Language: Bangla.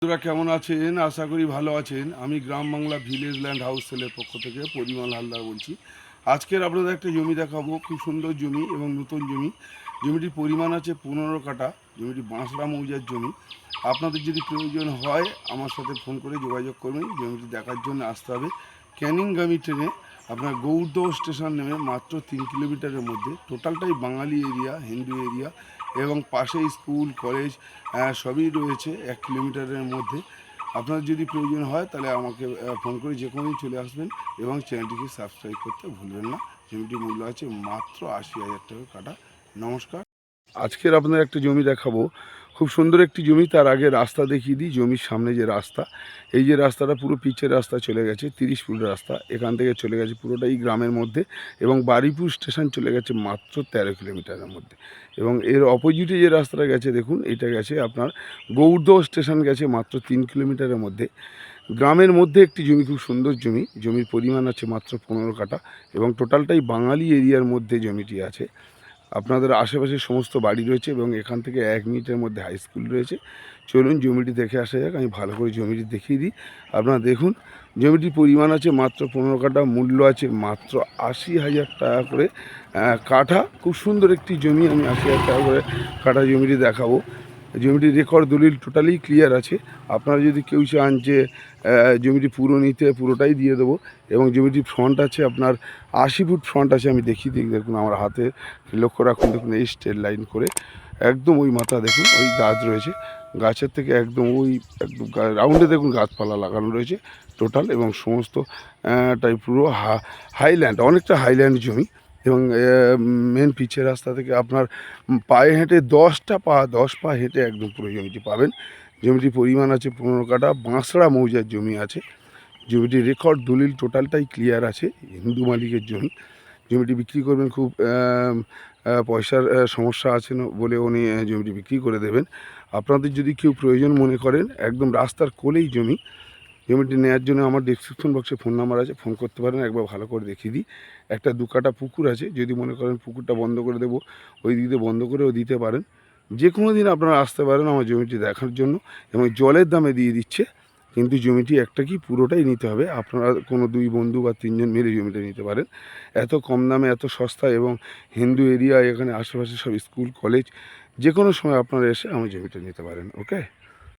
বন্ধুরা কেমন আছেন? আশা করি ভালো আছেন। আমি গ্রাম বাংলা ভিলেজ ল্যান্ড হাউস সেলের পক্ষ থেকে পরিমল হালদার বলছি। আজকের আপনাদের একটা জমি দেখাবো, খুব সুন্দর জমি এবং নতুন জমি। জমিটির পরিমাণ আছে 15 কাঠা। জমিটি বাঁশড়া মৌজার জমি। আপনাদের যদি প্রয়োজন হয় আমার সাথে ফোন করে যোগাযোগ করবেন। জমিটি দেখার জন্য আসতে হবে ক্যানিংগামী ট্রেনে। আপনার গৌড়দহ স্টেশন নেমে মাত্র 3 কিলোমিটারের মধ্যে। টোটালটাই বাঙালি এরিয়া, হিন্দু এরিয়া এবং পাশে স্কুল কলেজ সবই রয়েছে 1 কিলোমিটারের মধ্যে। আপনার যদি প্রয়োজন হয় তাহলে আমাকে ফোন করে যে কোনোদিন চলে আসবেন এবং চ্যানেলটিকে সাবস্ক্রাইব করতে ভুলবেন না। জমিটির মূল্য আছে মাত্র 80,000 টাকা কাটা। নমস্কার। আজকের আপনার একটা জমি দেখাবো, খুব সুন্দর একটি জমি। তার আগে রাস্তা দেখিয়ে দিই। জমির সামনে যে রাস্তা, এই যে রাস্তাটা পুরো পিচের রাস্তা চলে গেছে, 30 ফুট রাস্তা এখান থেকে চলে গেছে পুরোটাই গ্রামের মধ্যে। এবং বারুইপুর স্টেশন চলে গেছে মাত্র 13 কিলোমিটারের মধ্যে। এবং এর অপোজিটে যে রাস্তাটা গেছে দেখুন, এটা গেছে আপনার গৌড়দহ স্টেশন গেছে মাত্র 3 কিলোমিটারের মধ্যে। গ্রামের মধ্যে একটি জমি, খুব সুন্দর জমি। জমির পরিমাণ আছে মাত্র 15 কাঠা এবং টোটালটাই বাঙালি এরিয়ার মধ্যে জমিটি আছে। আপনাদের আশেপাশে সমস্ত বাড়ি রয়েছে এবং এখান থেকে 1 মিনিটের মধ্যে হাই স্কুল রয়েছে। চলুন জমিটি দেখে আসা যাক। আমি ভালো করে জমিটি দেখিয়ে দিই। আপনারা দেখুন, জমিটির পরিমাণ আছে মাত্র 15 কাঠা। মূল্য আছে মাত্র 80,000 টাকা করে কাঠা। খুব সুন্দর একটি জমি। আমি 80,000 টাকা করে কাঠা জমিটি দেখাবো। জমিটির রেকর্ড দলিল টোটালি ক্লিয়ার আছে। আপনারা যদি কেউ চান যে জমিটি পুরো নিতে, পুরোটাই দিয়ে দেবো। এবং জমিটির ফ্রন্ট আছে আপনার 80 ফুট ফ্রন্ট আছে। আমি দেখিয়ে দিই, দেখুন আমার হাতে লক্ষ্য রাখুন। দেখুন এই স্ট্রেট লাইন করে একদম ওই মাথা দেখুন, ওই গাছ রয়েছে। গাছের থেকে একদম ওই একদম রাউন্ডে দেখুন গাছপালা লাগানো রয়েছে টোটাল। এবং সমস্ত টাই পুরো হাইল্যান্ড, অনেকটা হাইল্যান্ড জমি। এবং মেন পিচের রাস্তা থেকে আপনার পায়ে হেঁটে 10 পা হেঁটে একদম পুরো জমিটি পাবেন। জমিটির পরিমাণ আছে 15 কাঠা। বাঁশড়া মৌজার জমি আছে। জমিটির রেকর্ড দলিল টোটালটাই ক্লিয়ার আছে। হিন্দু মালিকের জমি। জমিটি বিক্রি করবেন, খুব পয়সার সমস্যা আছে না বলে উনি জমিটি বিক্রি করে দেবেন। আপনাদের যদি কেউ প্রয়োজন মনে করেন, একদম রাস্তার কোলেই জমি। জমিটি নেওয়ার জন্য আমার ডেসক্রিপশন বক্সে ফোন নাম্বার আছে, ফোন করতে পারেন। একবার ভালো করে দেখিয়ে দিই। একটা 2 কাঠা পুকুর আছে। যদি মনে করেন পুকুরটা বন্ধ করে দেবো, ওই দিক দিয়ে বন্ধ করেও দিতে পারেন। যে কোনো দিন আপনারা আসতে পারেন আমার জমিটি দেখার জন্য। এবং জলের দামে দিয়ে দিচ্ছে। কিন্তু জমিটি একটা কি পুরোটাই নিতে হবে। আপনারা কোনো 2 বন্ধু বা 3 জন মিলে জমিটা নিতে পারেন। এত কম দামে, এত সস্তায় এবং হিন্দু এরিয়া, এখানে আশেপাশে সব স্কুল কলেজ। যে কোনো সময় আপনারা এসে আমার জমিটা নিতে পারেন। ওকে।